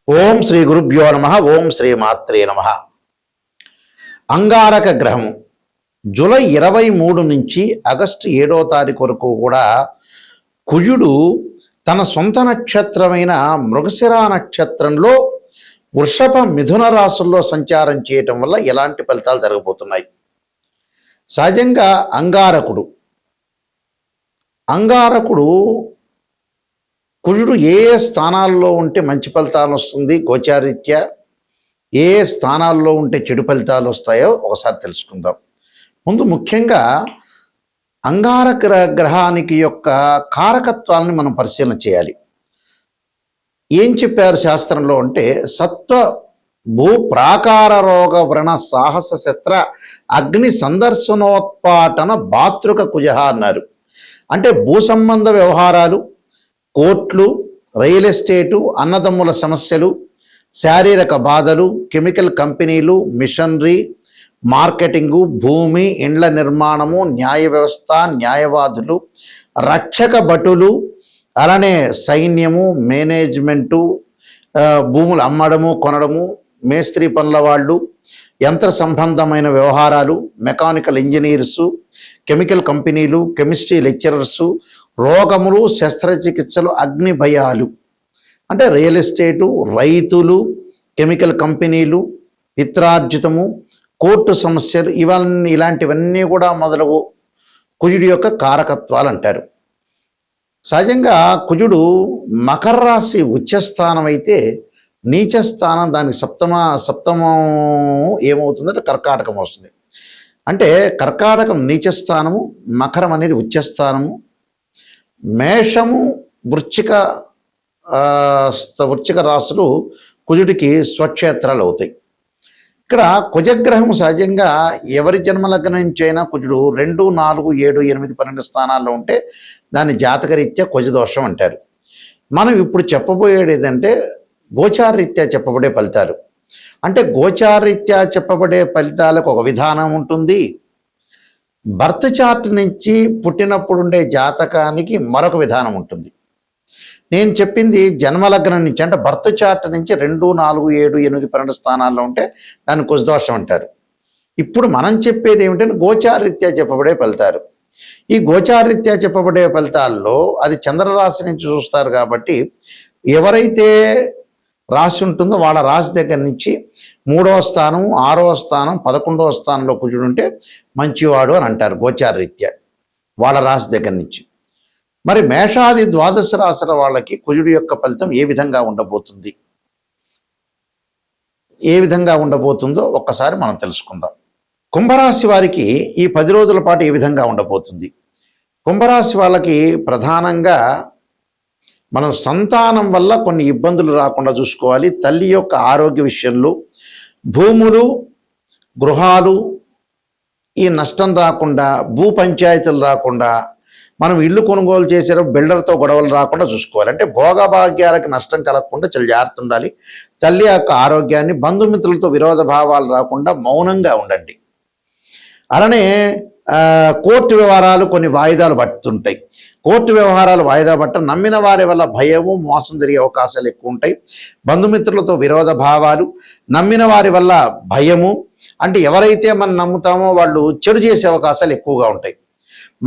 ఓం శ్రీ గురుభ్యో నమ. ఓం శ్రీ మాత్రే నమ. అంగారక గ్రహము జూలై 23 నుంచి ఆగస్టు 7వ తారీఖు వరకు కూడా కుజుడు తన సొంత నక్షత్రమైన మృగశిర నక్షత్రంలో వృషభ మిథున రాశుల్లో సంచారం చేయటం వల్ల ఎలాంటి ఫలితాలు జరగబోతున్నాయి. సహజంగా అంగారకుడు కుజుడు ఏ స్థానాల్లో ఉంటే మంచి ఫలితాలు వస్తుంది, గోచారీత్యా ఏ స్థానాల్లో ఉంటే చెడు ఫలితాలు వస్తాయో ఒకసారి తెలుసుకుందాం. ముందు ముఖ్యంగా అంగారక గ్రహానికి యొక్క కారకత్వాలని మనం పరిశీలన చేయాలి. ఏం చెప్పారు శాస్త్రంలో అంటే సత్వ భూ ప్రాకార రోగ వ్రణ సాహస శస్త్ర అగ్ని సందర్శనోత్పాటన భాతృక కుజ అన్నారు. అంటే భూ సంబంధ వ్యవహారాలు, కోర్టులు, రియల్ ఎస్టేటు, అన్నదమ్ముల సమస్యలు, శారీరక బాధలు, కెమికల్ కంపెనీలు, మిషనరీ, మార్కెటింగు, భూమి, ఇండ్ల నిర్మాణము, న్యాయ వ్యవస్థ, న్యాయవాదులు, రక్షక భటులు, అలానే సైన్యము, మేనేజ్మెంటు, భూములు అమ్మడము కొనడము, మేస్త్రీ పనుల వాళ్ళు, యంత్ర సంబంధమైన వ్యవహారాలు, మెకానికల్ ఇంజనీర్సు, కెమికల్ కంపెనీలు, కెమిస్ట్రీ లెక్చరర్సు, రోగములు, శస్త్రచికిత్సలు, అగ్ని భయాలు అంటే రియల్ ఎస్టేటు, రైతులు, కెమికల్ కంపెనీలు, పిత్రార్జితము, కోర్టు సమస్యలు, ఇలాంటివన్నీ కూడా మొదలగు కుజుడి యొక్క కారకత్వాలు అంటారు. సహజంగా కుజుడు మకర రాశి ఉచ్చస్థానం అయితే నీచస్థానం దానికి సప్తమం ఏమవుతుందంటే కర్కాటకం వస్తుంది. అంటే కర్కాటకం నీచస్థానము, మకరం అనేది ఉచ్చస్థానము, మేషము, వృశ్చిక రాశులు కుజుడికి స్వక్షేత్రాలు అవుతాయి. ఇక్కడ కుజగ్రహం సహజంగా ఎవరి జన్మలగ్నం నుంచి అయినా కుజుడు 2, 4, 7, 8, 12 స్థానాల్లో ఉంటే దాన్ని జాతకరీత్యా కుజదోషం అంటారు. మనం ఇప్పుడు చెప్పబోయేది ఏంటంటే గోచారరీత్యా చెప్పబడే ఫలితాలు. అంటే గోచారరీత్యా చెప్పబడే ఫలితాలకు ఒక విధానం ఉంటుంది, బర్త్ చార్ట్ నుంచి పుట్టినప్పుడు ఉండే జాతకానికి మరొక విధానం ఉంటుంది. నేను చెప్పింది జన్మలగ్నం నుంచి, అంటే బర్త్ చార్ట్ నుంచి 2, 4, 7, 8, 12 స్థానాల్లో ఉంటే దాన్ని కుజదోషం అంటారు. ఇప్పుడు మనం చెప్పేది ఏమిటంటే గోచారరీత్యా చెప్పబడే ఫలితాలు. ఈ గోచారరీత్యా చెప్పబడే ఫలితాల్లో అది చంద్రరాశి నుంచి చూస్తారు కాబట్టి ఎవరైతే రాశి ఉంటుందో వాళ్ళ రాశి దగ్గర నుంచి 3వ స్థానం, 6వ స్థానం, 11వ స్థానంలో కుజుడు ఉంటే మంచివాడు అని అంటారు గోచారరీత్యా వాళ్ళ రాశి దగ్గర నుంచి. మరి మేషాది ద్వాదశ రాశుల వాళ్ళకి కుజుడు యొక్క ఫలితం ఏ విధంగా ఉండబోతుందో ఒక్కసారి మనం తెలుసుకుందాం. కుంభరాశి వారికి ఈ 10 రోజుల పాటు ఏ విధంగా ఉండబోతుంది? కుంభరాశి వాళ్ళకి ప్రధానంగా మనం సంతానం వల్ల కొన్ని ఇబ్బందులు రాకుండా చూసుకోవాలి. తల్లి యొక్క ఆరోగ్య విషయంలో, భూములు, గృహాలు ఈ నష్టం రాకుండా, భూ పంచాయతీలు రాకుండా, మనం ఇల్లు కొనుగోలు చేసేటప్పుడు బిల్డర్తో గొడవలు రాకుండా చూసుకోవాలి. అంటే భోగభాగ్యాలకు నష్టం కలగకుండా చాలా జాగ్రత్త ఉండాలి. తల్లి యొక్క ఆరోగ్యాన్ని, బంధుమిత్రులతో విరోధ భావాలు రాకుండా మౌనంగా ఉండండి. అలానే కోర్టు వ్యవహారాలు కొన్ని వాయిదాలు పడుతుంటాయి. కోర్టు వ్యవహారాలు వాయిదా పట్టడం, నమ్మిన వారి వల్ల భయము, మోసం జరిగే అవకాశాలు ఎక్కువ ఉంటాయి. బంధుమిత్రులతో విరోధ భావాలు, నమ్మిన వారి వల్ల భయము, అంటే ఎవరైతే మనం నమ్ముతామో వాళ్ళు చెడు చేసే అవకాశాలు ఎక్కువగా ఉంటాయి.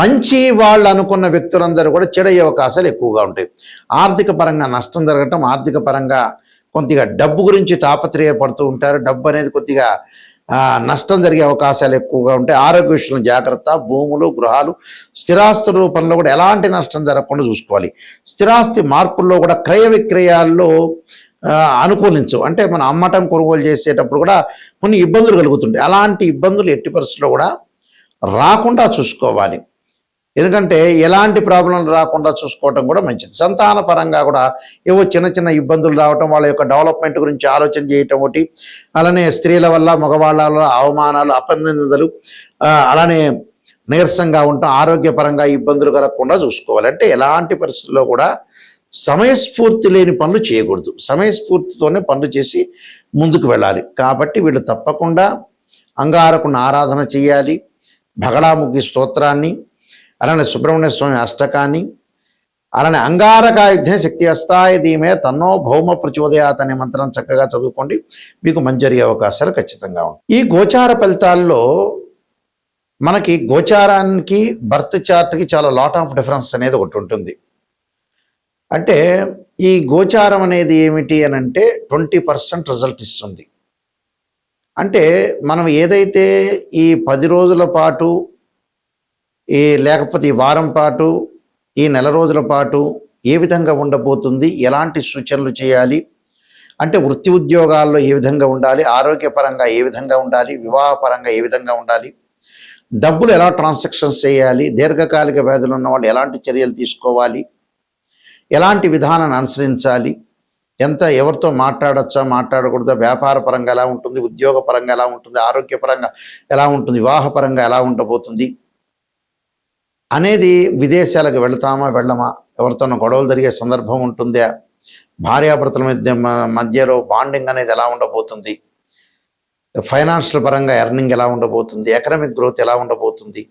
మంచి వాళ్ళు అనుకున్న వ్యక్తులందరూ కూడా చెడయ్యే అవకాశాలు ఎక్కువగా ఉంటాయి. ఆర్థిక పరంగా నష్టం జరగటం, ఆర్థిక పరంగా కొద్దిగా డబ్బు గురించి తాపత్రయపడుతూ ఉంటారు. డబ్బు అనేది కొద్దిగా నష్టం జరిగే అవకాశాలు ఎక్కువగా ఉంటాయి. ఆరోగ్య విషయంలో జాగ్రత్త, భూములు, గృహాలు, స్థిరాస్తుల రూపంలో కూడా ఎలాంటి నష్టం జరగకుండా చూసుకోవాలి. స్థిరాస్తి మార్పుల్లో కూడా క్రయ విక్రయాల్లో అనుకూలించవు. అంటే మనం అమ్మటం కొనుగోలు చేసేటప్పుడు కూడా కొన్ని ఇబ్బందులు కలుగుతుంటాయి. అలాంటి ఇబ్బందులు ఎట్టి పరిస్థితుల్లో కూడా రాకుండా చూసుకోవాలి. ఎందుకంటే ఎలాంటి ప్రాబ్లం రాకుండా చూసుకోవటం కూడా మంచిది. సంతాన పరంగా కూడా ఏవో చిన్న ఇబ్బందులు రావటం, వాళ్ళ యొక్క డెవలప్మెంట్ గురించి ఆలోచన చేయటం ఒకటి, అలానే స్త్రీల వల్ల, మగవాళ్ళ వల్ల అవమానాలు, అపనిందలు, అలానే నీరసంగా ఉండటం, ఆరోగ్యపరంగా ఇబ్బందులు కలగకుండా చూసుకోవాలి. అంటే ఎలాంటి పరిస్థితుల్లో కూడా సమయస్ఫూర్తి లేని పనులు చేయకూడదు. సమయస్ఫూర్తితోనే పనులు చేసి ముందుకు వెళ్ళాలి. కాబట్టి వీళ్ళు తప్పకుండా అంగారకుని ఆరాధన చేయాలి. భగళాముఖి స్తోత్రాన్ని, అలానే సుబ్రహ్మణ్య స్వామి అష్టకాన్ని, అలానే అంగారకాయుధ్య శక్తి అస్తాయ ధీమే తన్నో భౌమ ప్రచోదయాత్ అనే మంత్రం చక్కగా చదువుకోండి, మీకు మంచి జరిగే అవకాశాలు ఖచ్చితంగా ఉంటాయి. ఈ గోచార ఫలితాల్లో మనకి గోచారానికి బర్త్ చార్ట్కి చాలా లాట్ ఆఫ్ డిఫరెన్స్ అనేది ఒకటి ఉంటుంది. అంటే ఈ గోచారం అనేది ఏమిటి అని అంటే 20% రిజల్ట్ ఇస్తుంది. అంటే మనం ఏదైతే ఈ 10 రోజుల పాటు లేకపోతే ఈ వారం పాటు ఈ నెల రోజుల పాటు ఏ విధంగా ఉండబోతుంది, ఎలాంటి సూచనలు చేయాలి, అంటే వృత్తి ఉద్యోగాల్లో ఏ విధంగా ఉండాలి, ఆరోగ్యపరంగా ఏ విధంగా ఉండాలి, వివాహపరంగా ఏ విధంగా ఉండాలి, డబ్బులు ఎలా ట్రాన్సాక్షన్స్ చేయాలి, దీర్ఘకాలిక వ్యాధులు ఉన్న వాళ్ళు ఎలాంటి చర్యలు తీసుకోవాలి, ఎలాంటి విధానాన్ని అనుసరించాలి, ఎవరితో మాట్లాడచ్చా మాట్లాడకూడదా, వ్యాపార పరంగా ఎలా ఉంటుంది, ఉద్యోగ పరంగా ఎలా ఉంటుంది, ఆరోగ్యపరంగా ఎలా ఉంటుంది, వివాహపరంగా ఎలా ఉండబోతుంది అనేది, విదేశాలకు వెళ్తామా వెళ్ళమా, ఎవరితోనో గొడవలు జరిగే సందర్భం ఉంటుందా, భార్యాభర్తల మధ్యలో బాండింగ్ అనేది ఎలా ఉండబోతుంది, ఫైనాన్షియల్ పరంగా ఎర్నింగ్ ఎలా ఉండబోతుంది, ఎకనామిక్ గ్రోత్ ఎలా ఉండబోతుంది,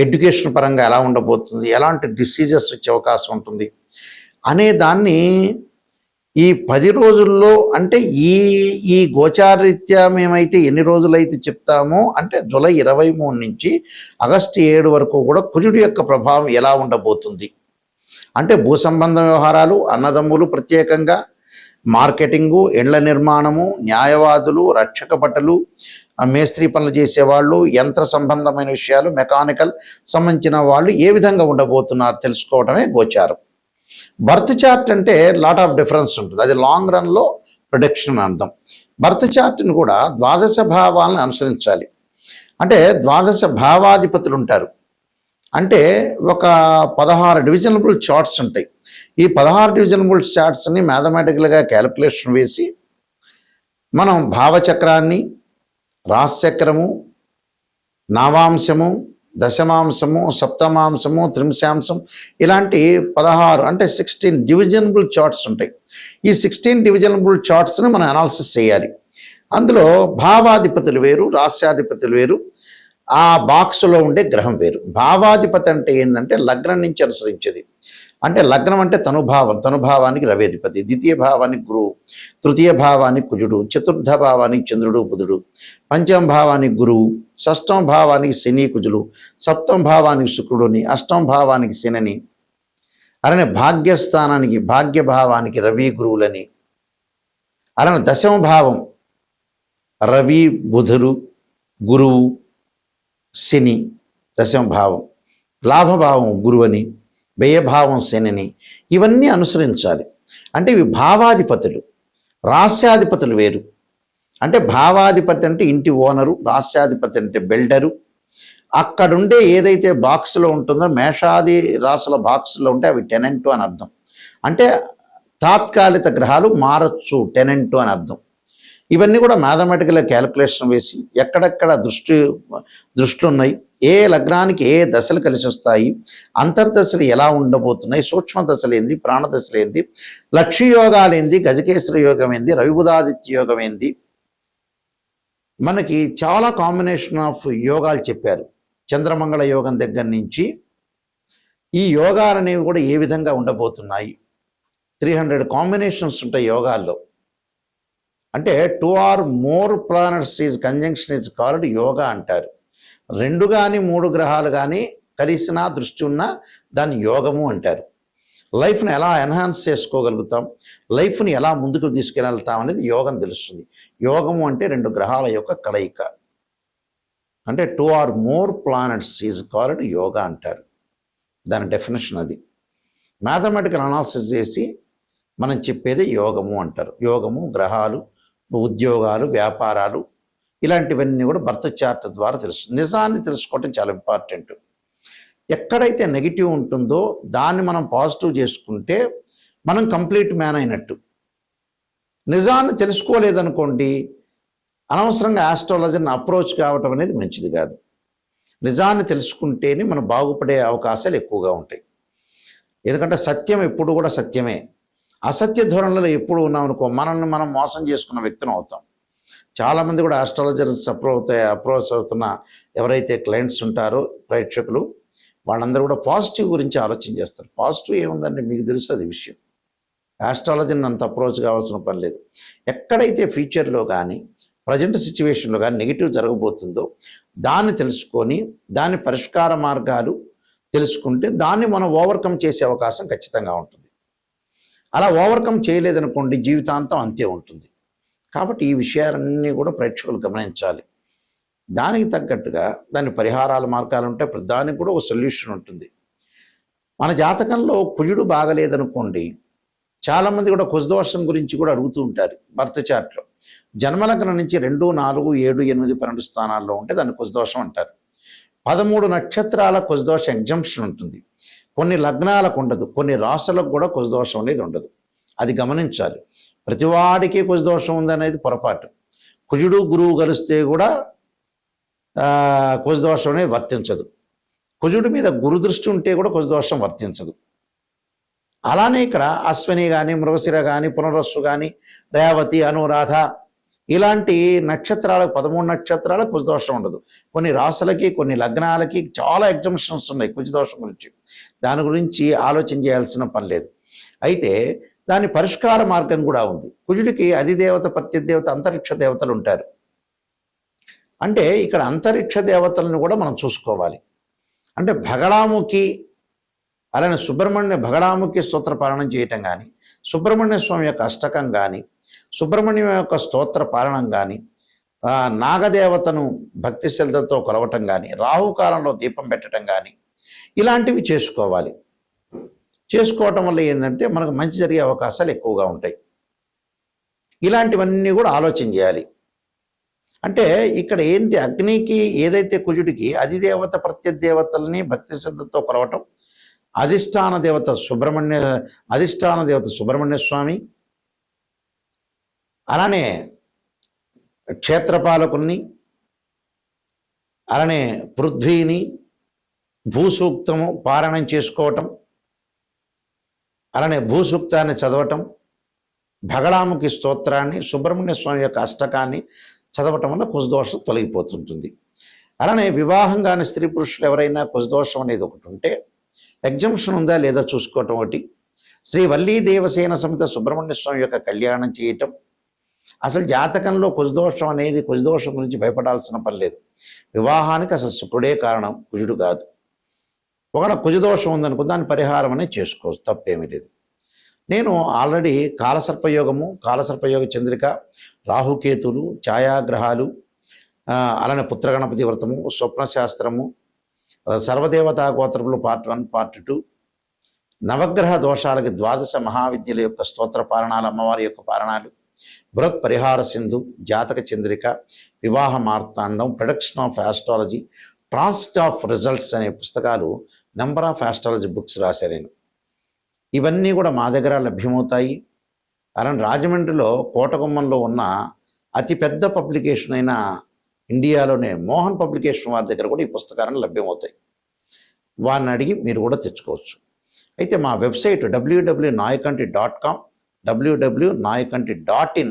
ఎడ్యుకేషన్ పరంగా ఎలా ఉండబోతుంది, ఎలాంటి డిసీజెస్ వచ్చే అవకాశం ఉంటుంది అనే దాన్ని ఈ 10 రోజుల్లో, అంటే ఈ గోచారరీత్యా మేమైతే ఎన్ని రోజులైతే చెప్తామో, అంటే జూలై 23 నుంచి ఆగస్టు 7 వరకు కూడా కుజుడి యొక్క ప్రభావం ఎలా ఉండబోతుంది, అంటే భూ సంబంధ వ్యవహారాలు, అన్నదమ్ములు, ప్రత్యేకంగా మార్కెటింగు, ఇళ్ల నిర్మాణము, న్యాయవాదులు, రక్షక భటులు, మేస్త్రీ పనులు చేసేవాళ్ళు, యంత్ర సంబంధమైన విషయాలు, మెకానికల్ సంబంధించిన వాళ్ళు ఏ విధంగా ఉండబోతున్నారు తెలుసుకోవడమే గోచారం. బర్త్ చార్ట్ అంటే లాట్ ఆఫ్ డిఫరెన్స్ ఉంటుంది, అది లాంగ్ రన్లో ప్రొడిక్షన్ అర్థం. బర్త్ చార్ట్ని కూడా ద్వాదశ భావాలను అనుసరించాలి. అంటే ద్వాదశ భావాధిపతులు ఉంటారు, అంటే ఒక 16 డివిజనబుల్ చార్ట్స్ ఉంటాయి. ఈ 16 డివిజనబుల్ చార్ట్స్ని మ్యాథమెటికల్గా క్యాలిక్యులేషన్ వేసి మనం భావచక్రాన్ని, రాశిచక్రము, నవాంశము, దశమాంశము, సప్తమాంశము, త్రింశాంశం, ఇలాంటి 16 అంటే 16 డివిజనబుల్ చార్ట్స్ ఉంటాయి. ఈ 16 డివిజనబుల్ చార్ట్స్ని మనం అనాలిసిస్ చేయాలి. అందులో భావాధిపతులు వేరు, రాస్యాధిపతులు వేరు, ఆ బాక్స్లో ఉండే గ్రహం వేరు. భావాధిపతి అంటే ఏంటంటే లగ్నం నుంచి అనుసరించేది. అంటే లగ్నం అంటే తనుభావం, తనుభావానికి రవేధిపతి, ద్వితీయ భావానికి గురువు, తృతీయ భావానికి కుజుడు, చతుర్థ భావానికి చంద్రుడు బుధుడు, పంచమ భావానికి గురువు, షష్టమ భావానికి శని కుజులు, సప్తమ భావానికి శుక్రుడుని, అష్టమ భావానికి శనిని, అలానే భాగ్యస్థానానికి భాగ్యభావానికి రవి గురువులని, అలానే దశమ భావం రవి బుధుడు గురువు శని దశమ భావం, లాభభావం గురువని, వ్యయభావం శనిని, ఇవన్నీ అనుసరించాలి. అంటే ఇవి భావాధిపతులు. రాస్యాధిపతులు వేరు. అంటే భావాధిపతి అంటే ఇంటి ఓనరు, రాస్యాధిపతి అంటే బిల్డరు. అక్కడుండే ఏదైతే బాక్స్లో ఉంటుందో, మేషాది రాసుల బాక్స్లో ఉంటే అవి టెనెంటు అని అర్థం. అంటే తాత్కాలిక గ్రహాలు మారచ్చు, టెనెంటు అని అర్థం. ఇవన్నీ కూడా మ్యాథమెటికల్ క్యాలిక్యులేషన్ వేసి ఎక్కడెక్కడ దృష్టిలు ఉన్నాయి, ఏ లగ్నానికి ఏ దశలు కలిసి వస్తాయి, అంతర్దశలు ఎలా ఉండబోతున్నాయి, సూక్ష్మ దశలు ఏంది, ప్రాణదశలు ఏంది, లక్ష్య యోగాలు ఏంది, గజకేశ్వర యోగం ఏంది, రవిబుధాదిత్య యోగం ఏంది, మనకి చాలా కాంబినేషన్ ఆఫ్ యోగాలు చెప్పారు. చంద్రమంగళ యోగం దగ్గర నుంచి ఈ యోగాలు అనేవి కూడా ఏ విధంగా ఉండబోతున్నాయి. 300 కాంబినేషన్స్ ఉంటాయి యోగాల్లో. అంటే 2 or more planets is conjunction is called yoga అంటారు. 2 కానీ 3 గ్రహాలు కానీ కలిసినా దృష్టి ఉన్నా దాన్ని యోగము అంటారు. లైఫ్ని ఎలా ఎన్హాన్స్ చేసుకోగలుగుతాం, లైఫ్ని ఎలా ముందుకు తీసుకెళ్తాం అనేది యోగం తెలుస్తుంది. యోగము అంటే 2 గ్రహాల యొక్క కలయిక. అంటే 2 or more planets is called yoga అంటారు. దాని డెఫినేషన్ అది. మ్యాథమెటికల్ అనాలిసిస్ చేసి మనం చెప్పేది యోగము అంటారు. యోగము, గ్రహాలు, ఉద్యోగాలు, వ్యాపారాలు, ఇలాంటివన్నీ కూడా బర్త్ చార్ట్ ద్వారా తెలుస్తుంది. నిజాన్ని తెలుసుకోవటం చాలా ఇంపార్టెంట్. ఎక్కడైతే నెగిటివ్ ఉంటుందో దాన్ని మనం పాజిటివ్ చేసుకుంటే మనం కంప్లీట్ మ్యాన్ అయినట్టు. నిజాన్ని తెలుసుకోలేదనుకోండి, అనవసరంగా ఆస్ట్రాలజీని అప్రోచ్ కావటం అనేది మంచిది కాదు. నిజాన్ని తెలుసుకుంటేనే మనం బాగుపడే అవకాశాలు ఎక్కువగా ఉంటాయి. ఎందుకంటే సత్యం ఎప్పుడు కూడా సత్యమే. అసత్య ధోరణిలో ఎప్పుడు ఉన్నాం అనుకో, మనల్ని మనం మోసం చేసుకున్న వ్యక్తిని అవుతాం. చాలామంది కూడా ఆస్ట్రాలజర్స్ అప్రోచ్ అవుతున్న ఎవరైతే క్లయింట్స్ ఉంటారో, ప్రేక్షకులు, వాళ్ళందరూ కూడా పాజిటివ్ గురించి ఆలోచన చేస్తారు. పాజిటివ్ ఏముందంటే మీకు తెలుస్తుంది విషయం. ఆస్ట్రాలజీని అంత అప్రోచ్ కావాల్సిన పని లేదు. ఎక్కడైతే ఫ్యూచర్లో కానీ ప్రజెంట్ సిచ్యువేషన్లో కానీ నెగిటివ్ జరగబోతుందో దాన్ని తెలుసుకొని దాని పరిష్కార మార్గాలు తెలుసుకుంటే దాన్ని మనం ఓవర్కమ్ చేసే అవకాశం ఖచ్చితంగా ఉంటుంది. అలా ఓవర్కమ్ చేయలేదనుకోండి జీవితాంతం అంతే ఉంటుంది. కాబట్టి ఈ విషయాలన్నీ కూడా ప్రేక్షకులు గమనించాలి. దానికి తగ్గట్టుగా దాని పరిహారాల మార్గాలు ఉంటాయి. దానికి కూడా ఒక సొల్యూషన్ ఉంటుంది. మన జాతకంలో కుజుడు బాగలేదనుకోండి, చాలామంది కూడా కుజదోషం గురించి కూడా అడుగుతూ ఉంటారు. బర్త్ చార్ట్లో జన్మలగ్నం నుంచి 2, 4, 7, 8, 12 స్థానాల్లో ఉంటే దాన్ని కుజదోషం అంటారు. 13 నక్షత్రాల కుజదోష ఎగ్జంప్షన్ ఉంటుంది. కొన్ని లగ్నాలకు ఉండదు, కొన్ని రాశులకు కూడా కుజదోషం అనేది ఉండదు. అది గమనించాలి. ప్రతివాడికి కుజదోషం ఉందనేది పొరపాటు. కుజుడు గురువు కలిస్తే కూడా కుజదోషం అనేది వర్తించదు. కుజుడి మీద గురు దృష్టి ఉంటే కూడా కుజదోషం వర్తించదు. అలానే ఇక్కడ అశ్విని కానీ, మృగశిర కానీ, పునరస్సు కానీ, రేవతి, అనురాధ ఇలాంటి నక్షత్రాలకు 13 నక్షత్రాలకు కుజదోషం ఉండదు. కొన్ని రాశులకి, కొన్ని లగ్నాలకి చాలా ఎగ్జంప్షన్స్ ఉన్నాయి కుజదోషం గురించి. దాని గురించి ఆలోచన చేయాల్సిన పని లేదు. అయితే దాని పరిష్కార మార్గం కూడా ఉంది. కుజుడికి అధిదేవత, ప్రత్యదేవత, అంతరిక్ష దేవతలు ఉంటారు. అంటే ఇక్కడ అంతరిక్ష దేవతలను కూడా మనం చూసుకోవాలి. అంటే భగడాముఖి అలానే భగడాముఖి స్తోత్ర పారాయణం చేయటం కానీ, సుబ్రహ్మణ్య స్వామి యొక్క అష్టకం కానీ, సుబ్రహ్మణ్యం యొక్క స్తోత్ర పారాయణం కానీ, నాగదేవతను భక్తి శ్రద్ధతో కొలవటం కానీ, రాహుకాలంలో దీపం పెట్టడం కానీ ఇలాంటివి చేసుకోవాలి. చేసుకోవటం వల్ల ఏంటంటే మనకు మంచి జరిగే అవకాశాలు ఎక్కువగా ఉంటాయి. ఇలాంటివన్నీ కూడా ఆలోచన చేయాలి. అంటే ఇక్కడ ఏంటి, అగ్నికి ఏదైతే కుజుడికి అధిదేవత ప్రత్యదేవతల్ని భక్తి శ్రద్ధతో కొలవటం, అధిష్టాన దేవత సుబ్రహ్మణ్య స్వామి, అలానే క్షేత్రపాలకుల్ని, అలానే పృథ్వీని, భూసూక్తము పారాయణం చేసుకోవటం, అలానే భూసూక్తాన్ని చదవటం, భగడాముఖి స్తోత్రాన్ని, సుబ్రహ్మణ్య స్వామి యొక్క అష్టకాన్ని చదవటం వల్ల కుజదోషం తొలగిపోతుంటుంది. అలానే వివాహం కాని స్త్రీ పురుషులు ఎవరైనా కుజదోషం అనేది ఒకటి ఉంటే ఎగ్జంప్షన్ ఉందా లేదా చూసుకోవటం ఒకటి, శ్రీ వల్లీ దేవసేన సమేత సుబ్రహ్మణ్య స్వామి యొక్క కళ్యాణం చేయటం. అసలు జాతకంలో కుజదోషం గురించి భయపడాల్సిన పని లేదు. వివాహానికి అసలు శుక్రుడే కారణం, కుజుడు కాదు. ఒకవేళ కుజదోషం ఉందనుకో దాని పరిహారం అనేది చేసుకోవచ్చు, తప్పేమీ లేదు. నేను ఆల్రెడీ కాలసర్పయోగ చంద్రిక, రాహుకేతులు, ఛాయాగ్రహాలు, అలానే పుత్రగణపతి వ్రతము, స్వప్నశాస్త్రము, సర్వదేవతా గోత్రములు పార్ట్ 1, పార్ట్ 2, నవగ్రహ దోషాలకి 12 మహావిద్యల యొక్క స్తోత్ర పారణాలు, అమ్మవారి యొక్క పారణాలు, బృహత్ పరిహార Sindhu, Jataka Chandrika, Vivaha Martandam, production of astrology, transit of results అనే పుస్తకాలు నెంబర్ ఆఫ్ ఆస్ట్రాలజీ బుక్స్ రాశాను నేను. ఇవన్నీ కూడా మా దగ్గర లభ్యమవుతాయి. అలానే రాజమండ్రిలో కోటగుమ్మంలో ఉన్న అతిపెద్ద పబ్లికేషన్ అయిన ఇండియాలోనే మోహన్ పబ్లికేషన్ వారి దగ్గర కూడా ఈ పుస్తకాలను లభ్యమవుతాయి. వారిని అడిగి మీరు కూడా తెచ్చుకోవచ్చు. అయితే మా వెబ్సైట్ www.nayakanti.com, www.nayakanti.in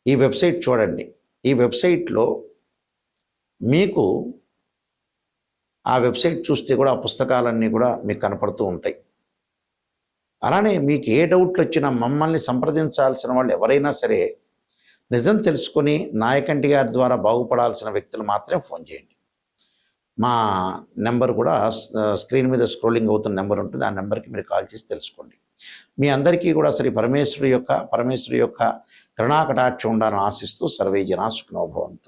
ఈ వెబ్సైట్ చూడండి. ఈ వెబ్సైట్లో మీకు ఆ వెబ్సైట్ చూస్తే కూడా ఆ పుస్తకాలన్నీ కూడా మీకు కనపడుతూ ఉంటాయి. అలానే మీకు ఏ డౌట్లు వచ్చినా మమ్మల్ని సంప్రదించాల్సిన వాళ్ళు ఎవరైనా సరే నిజం తెలుసుకొని నాయకంటి గారి ద్వారా బాగుపడాల్సిన వ్యక్తులు మాత్రమే ఫోన్ చేయండి. మా నెంబర్ కూడా స్క్రీన్ మీద స్క్రోలింగ్ అవుతున్న నెంబర్ ఉంటుంది. ఆ నెంబర్కి మీరు కాల్ చేసి తెలుసుకోండి. మీ అందరికీ కూడా శ్రీ పరమేశ్వరి యొక్క కరుణాకటాక్షం ఉండాలని ఆశిస్తూ సర్వే జనా సుఖినో భవంతు.